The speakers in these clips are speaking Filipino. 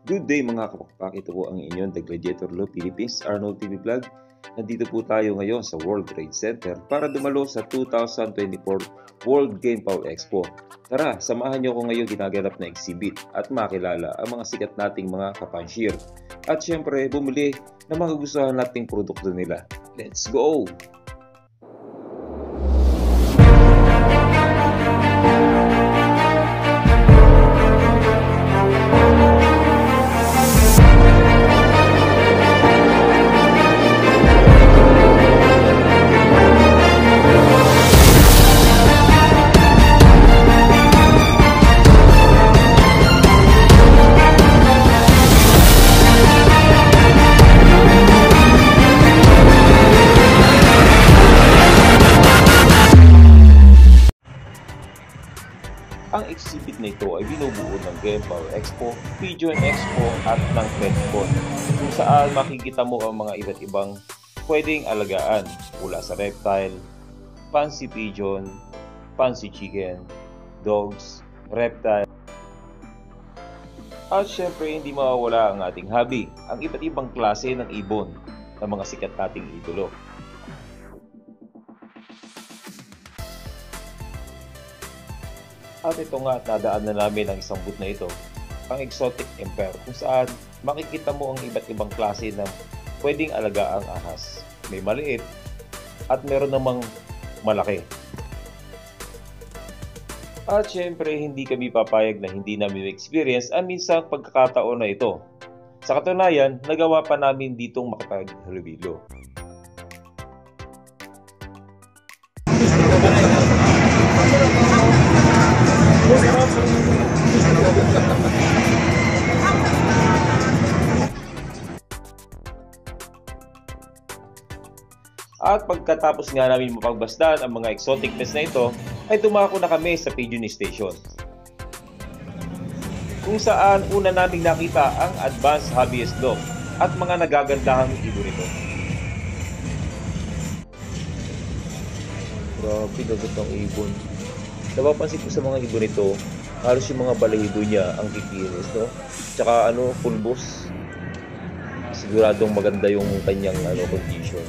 Good day mga kapakpak, ito po ang inyong The Gladiator Law Philippines Arnold TV Vlog. Nandito po tayo ngayon sa World Trade Center para dumalo sa 2024 World Game Power Expo. Tara, samahan niyo ko ngayon ginaganap na exhibit at makilala ang mga sikat nating mga kapansyir. At syempre, bumili ng mga gustuhan nating produkto nila. Let's go! Ang exhibit na ito ay binubuo ng Game Power Expo, Pigeon Expo at ng Petcon, kung saan makikita mo ang mga iba't ibang pwedeng alagaan mula sa reptile, fancy pigeon, fancy chicken, dogs, reptile. At syempre hindi mawawala ang ating hobby, ang iba't ibang klase ng ibon ng mga sikat nating idolo. At ito nga, nadaan na namin ang isang booth na ito, ang Exotic Empire, kung saan makikita mo ang iba't ibang klase ng pwedeng alagaang ahas. May maliit at meron namang malaki. At syempre, hindi kami papayag na hindi namin experience ang minsang pagkakataon na ito. Sa katunayan, nagawa pa namin ditong makapag-halubilo. At pagkatapos nga namin mapagbasdan ang mga exoticness na ito, ay dumako na kami sa Pigeon Station, kung saan una naming nakita ang advanced hobbyist dog at mga nagagandahang ibon nito. Grabe, gagot ang ibon. Napapansin ko sa mga ibon nito, halos yung mga balahibo niya ang kikinis, no? Tsaka pulbos. Siguradong maganda yung kanyang condition.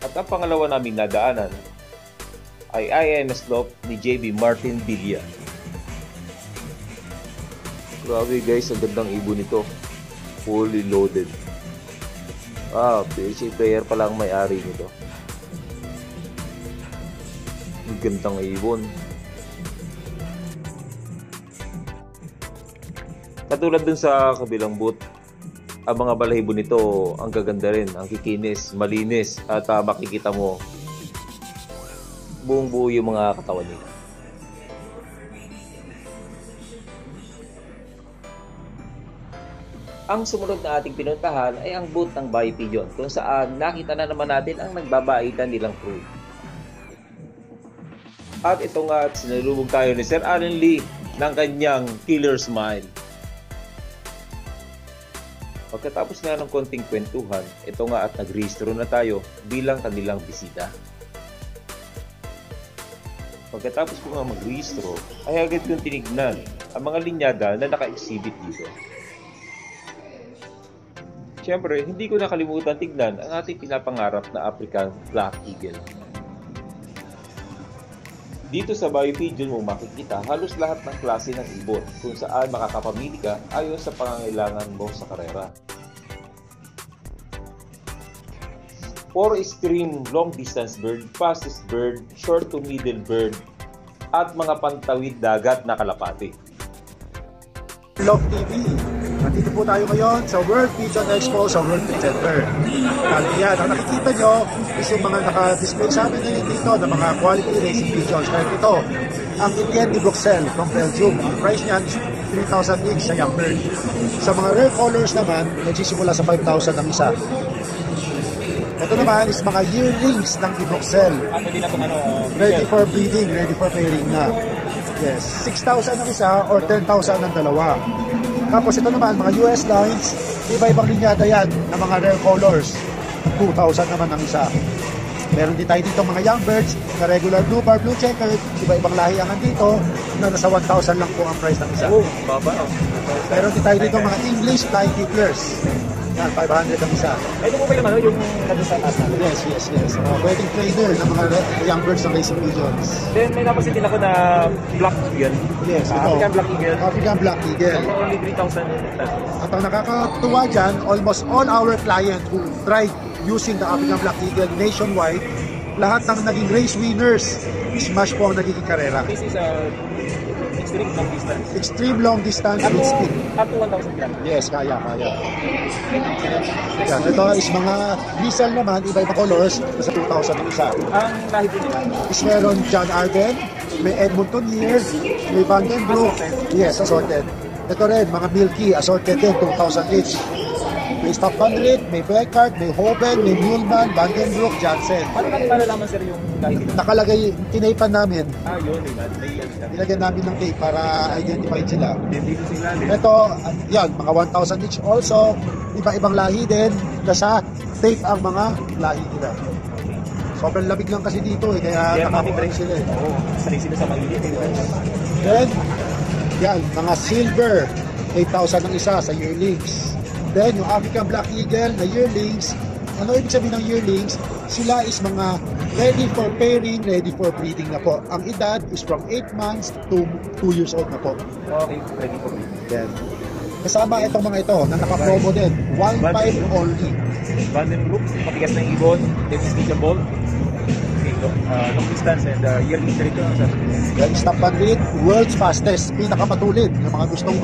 At ang pangalawa naming nadaanan ay INS Slope ni JB Martin Villa. Grabe guys, ang gandang ibon nito. Fully loaded. PHA player pala ang may-ari nito. Ang gandang ibon. Katulad dun sa kabilang booth, ang mga balahibo nito ang gaganda rin, ang kikinis, malinis, at makikita mo buong buo yung mga katawan nila. Ang sumunod na ating pinuntahan ay ang booth ng Bayi Pigeon, kung saan nakita na naman natin ang nagbabaitan nilang crew. At ito nga, sinalubog tayo ni Sir Allen Lee ng kanyang killer smile. Pagkatapos nga ng konting kwentuhan, ito nga at nagrehistro na tayo bilang kanilang bisita. Pagkatapos ko nga magrehistro, ay agad kong tinignan ang mga linyada na naka-exhibit dito. Siyempre, hindi ko nakalimutan tignan ang ating pinapangarap na African Black Eagle. Dito sa Bayi Pigeon mo makikita halos lahat ng klase ng ibon kung saan makakapamili ka ayon sa pangangailangan mo sa karera. For extreme long distance bird, fastest bird, short to middle bird, at mga pantawid dagat na kalapati. Love TV. Nandito po tayo ngayon sa World Pigeon Expo sa World Trade Center. Yan, ang nakikita nyo is yung mga naka-display sa amin ngayon dito ng mga quality racing pigeons. Kaya ito, ang Etienne de Bruxelles from Belgium. Ang price niyan, 3,000 each sa young bird. Sa mga rare colors naman, nagsisimula sa 5,000 ang isa. Ito naman is mga yearlings ng de Bruxelles. Ready for breeding, ready for pairing na. Yes, 6,000 ang isa or 10,000 ang dalawa. Tapos ito naman, mga US lines, iba-ibang linyada yan ng mga rare colors. 2,000 naman ang isa. Meron din tayo dito mga young birds na regular blue bar, blue checkered, iba-ibang lahi ang dito na nasa 1,000 lang po ang price ng isa. Oh, baba. Meron din tayo dito mga English flying tipplers. Yan, 500 ang isa. Ito po ba yung ano, yung nandun sa taas natin? Yes. Pwedeng trader ng mga young birds ng racing pigeons. Then may napansin din ako na Black Eagle. Yes, ito. African Black Eagle. African Black Eagle. For only 3,000 pesos. At ang nakakatuwa dyan, almost all our client who tried using the African Black Eagle nationwide, lahat ng naging race winners, smash po ang nagiging karera. This is a extreme long distance. Extreme long distance with speed. Up to 1,000 grams. Yes, kaya. Yan, ito is mga diesel naman, iba-iba colors, nasa 2,000 ang isa. Ang lahi po nila. Is meron John Arden, may Edmonton Years, may Vandenbroek. Yes, assorted. Ito rin, mga Milky, assorted din, 2,000 each. May Stop Conrit, may Beckard, may Hoben, may Muleman, Vandenbroek, Jansen. Paano natin malalaman sir yung lahi nila? Nakalagay, tinaypan namin. Yun, may yan siya. Nilagyan namin ng tape para identify sila. Then dito sila. Ito, yan, mga 1,000 each also. Iba-ibang lahi din. Nasa tape ang mga lahi nila. Sobrang labig lang kasi dito kaya nakakuha sila Oo, sanay sila sa mainit. Then, yan, mga silver, 8,000 ang isa sa yearlings. Then, yung African Black Eagle na yearlings, ano ibig sabihin ng yearlings? Sila is mga ready for pairing, ready for breeding na po. Ang edad is from 8 months to 2 years old na po. Okay, ready for me. Then, kasama itong mga ito na naka-promo din. 1.5 only. Vandenbroek, matigas na yung ibon, then stickable. Okay, long distance and yearly ito. Then, Stop and Read, world's fastest, pinakamatulid. Yung mga gustong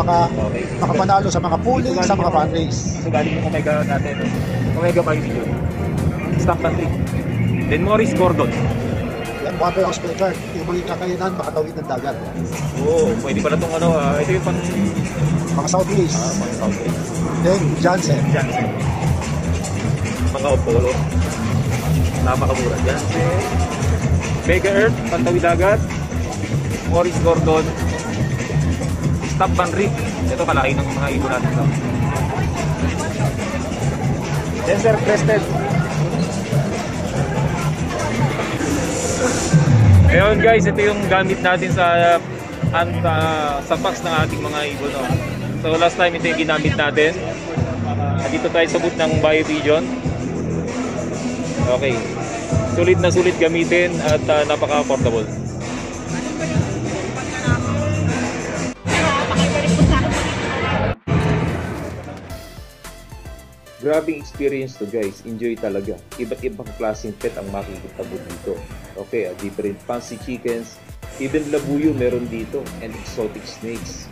makapanalo sa mga pooling, sa mga fan race. So, galing yung Omega natin. Omega Bicycle. Stop country. Then, Morris Gordon. Yan, water house speaker. Yung mga kakayanan, makatawid ng dagat. Oo, pwede pala itong ano, ito yung pang... Mga Southeast. Pang Southeast. Then, Jansen. Jansen. Mga Opolo. Napakamura. Jansen. Mega Earth, Pantawid Dagat. Morris Gordon. Stop Van Rick. Ito kalaki ng mga ibon natin. Dancer Crested. Ngayon guys, ito yung gamit natin sa box ng ating mga ibon. No? So last time ito yung ginamit natin. Dito tayo sa booth ng Bio Pigeon. Okay. Sulit na sulit gamitin at napaka-portable. Grabing experience to guys, enjoy talaga. Iba't ibang klaseng pet ang makikita mo dito. Okay, different fancy chickens, even labuyo meron dito, and exotic snakes.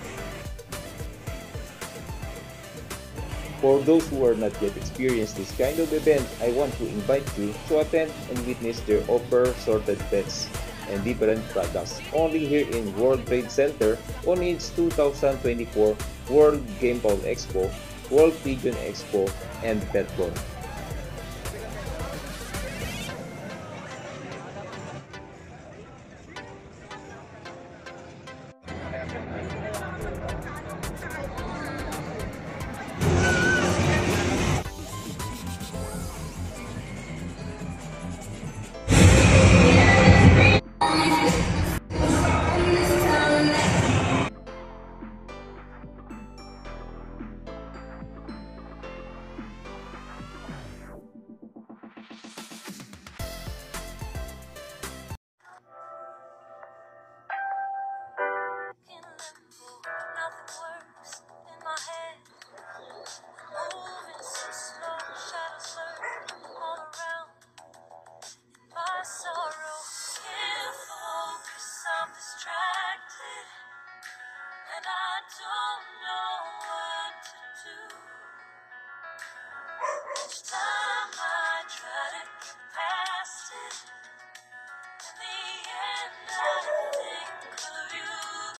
For those who are not yet experienced this kind of event, I want to invite you to attend and witness their offer sorted pets and different products. Only here in World Trade Center on its 2024 World Game Ball Expo, World Pigeon Expo, and PetCon. I